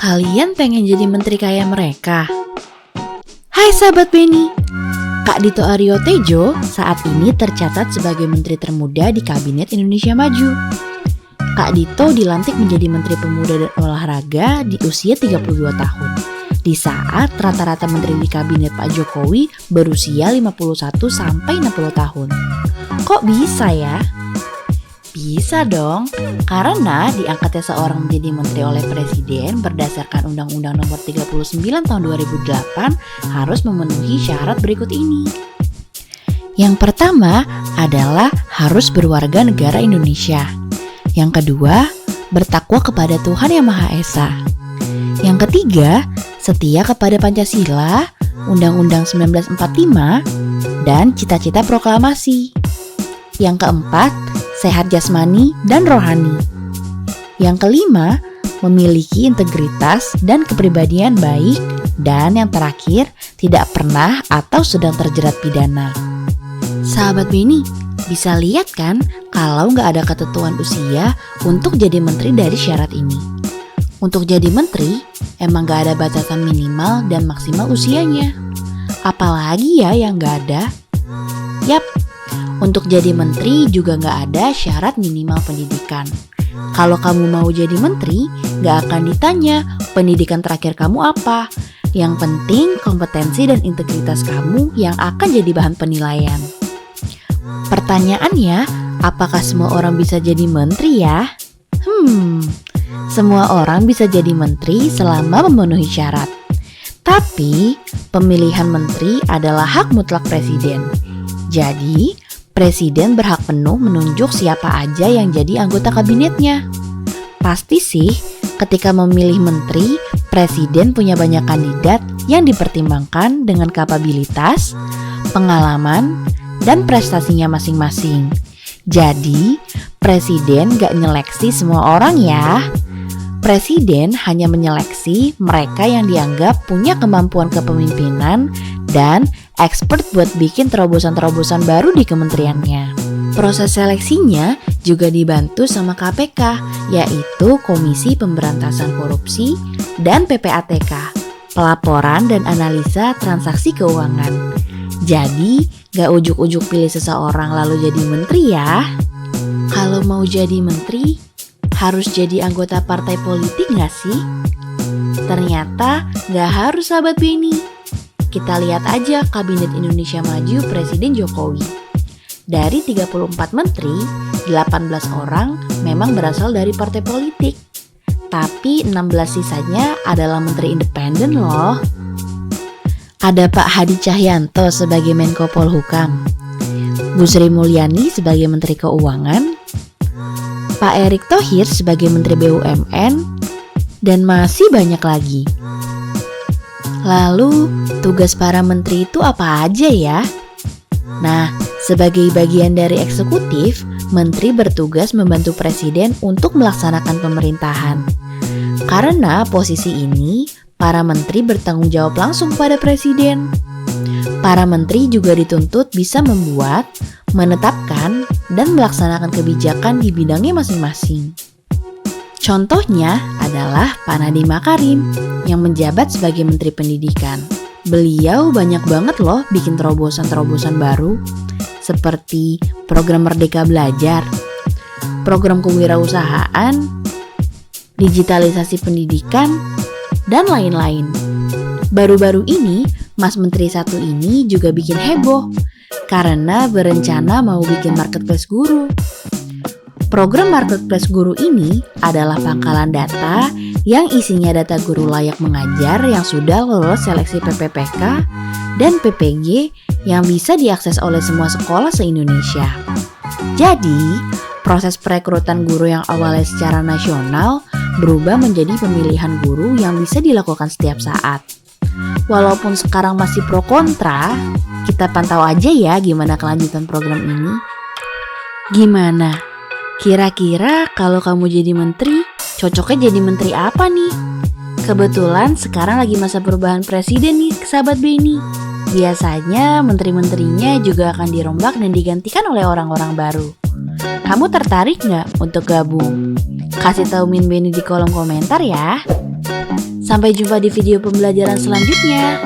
Kalian pengen jadi menteri kayak mereka? Hai sahabat Beni, Kak Dito Aryo Tejo saat ini tercatat sebagai menteri termuda di Kabinet Indonesia Maju. Kak Dito dilantik menjadi Menteri Pemuda dan Olahraga di usia 32 tahun. Di saat rata-rata menteri di Kabinet Pak Jokowi berusia 51 sampai 60 tahun. Kok bisa ya? Bisa dong, karena diangkatnya seorang menjadi menteri oleh Presiden berdasarkan Undang-Undang Nomor 39 Tahun 2008 harus memenuhi syarat berikut ini. Yang pertama adalah harus berwarga negara Indonesia. Yang kedua, bertakwa kepada Tuhan Yang Maha Esa. Yang ketiga, setia kepada Pancasila, Undang-Undang 1945, dan cita-cita proklamasi. Yang keempat, sehat jasmani dan rohani. Yang kelima, memiliki integritas dan kepribadian baik. Dan yang terakhir, tidak pernah atau sedang terjerat pidana. Sahabat Beni, bisa lihat kan kalau nggak ada ketentuan usia untuk jadi menteri dari syarat ini. Untuk jadi menteri, emang nggak ada batasan minimal dan maksimal usianya. Apalagi ya yang nggak ada? Yap, untuk jadi menteri juga nggak ada syarat minimal pendidikan. Kalau kamu mau jadi menteri, nggak akan ditanya pendidikan terakhir kamu apa. Yang penting kompetensi dan integritas kamu yang akan jadi bahan penilaian. Pertanyaannya, apakah semua orang bisa jadi menteri ya? Semua orang bisa jadi menteri selama memenuhi syarat. Tapi, pemilihan menteri adalah hak mutlak presiden. Jadi, Presiden berhak penuh menunjuk siapa aja yang jadi anggota kabinetnya. Pasti sih, ketika memilih menteri, Presiden punya banyak kandidat yang dipertimbangkan dengan kapabilitas, pengalaman, dan prestasinya masing-masing. Jadi, Presiden gak nyeleksi semua orang ya. Presiden hanya menyeleksi mereka yang dianggap punya kemampuan kepemimpinan dan expert buat bikin terobosan-terobosan baru di kementeriannya. Proses seleksinya juga dibantu sama KPK, yaitu Komisi Pemberantasan Korupsi, dan PPATK, Pelaporan dan Analisa Transaksi Keuangan. Jadi, gak ujuk-ujuk pilih seseorang lalu jadi menteri ya. Kalau mau jadi menteri, harus jadi anggota partai politik gak sih? Ternyata gak harus sahabat Beni. Kita lihat aja Kabinet Indonesia Maju Presiden Jokowi. Dari 34 menteri, 18 orang memang berasal dari partai politik. Tapi 16 sisanya adalah menteri independen loh. Ada Pak Hadi Cahyanto sebagai Menko Polhukam, Bu Sri Mulyani sebagai Menteri Keuangan, Pak Erick Thohir sebagai Menteri BUMN, dan masih banyak lagi. Lalu, tugas para menteri itu apa aja ya? Nah, sebagai bagian dari eksekutif, menteri bertugas membantu presiden untuk melaksanakan pemerintahan. Karena posisi ini, para menteri bertanggung jawab langsung pada presiden. Para menteri juga dituntut bisa membuat, menetapkan, dan melaksanakan kebijakan di bidangnya masing-masing. Contohnya adalah Pak Nadiem Makarim yang menjabat sebagai Menteri Pendidikan. Beliau banyak banget loh bikin terobosan-terobosan baru seperti program Merdeka Belajar, program kewirausahaan, digitalisasi pendidikan, dan lain-lain. Baru-baru ini, Mas Menteri satu ini juga bikin heboh karena berencana mau bikin marketplace guru. Program Marketplace Guru ini adalah pangkalan data yang isinya data guru layak mengajar yang sudah lolos seleksi PPPK dan PPG yang bisa diakses oleh semua sekolah se-Indonesia. Jadi, proses perekrutan guru yang awalnya secara nasional berubah menjadi pemilihan guru yang bisa dilakukan setiap saat. Walaupun sekarang masih pro kontra, kita pantau aja ya gimana kelanjutan program ini. Gimana? Kira-kira kalau kamu jadi menteri, cocoknya jadi menteri apa nih? Kebetulan sekarang lagi masa perubahan presiden nih, sahabat Beni. Biasanya menteri-menterinya juga akan dirombak dan digantikan oleh orang-orang baru. Kamu tertarik nggak untuk gabung? Kasih tahu Min Beni di kolom komentar ya. Sampai jumpa di video pembelajaran selanjutnya.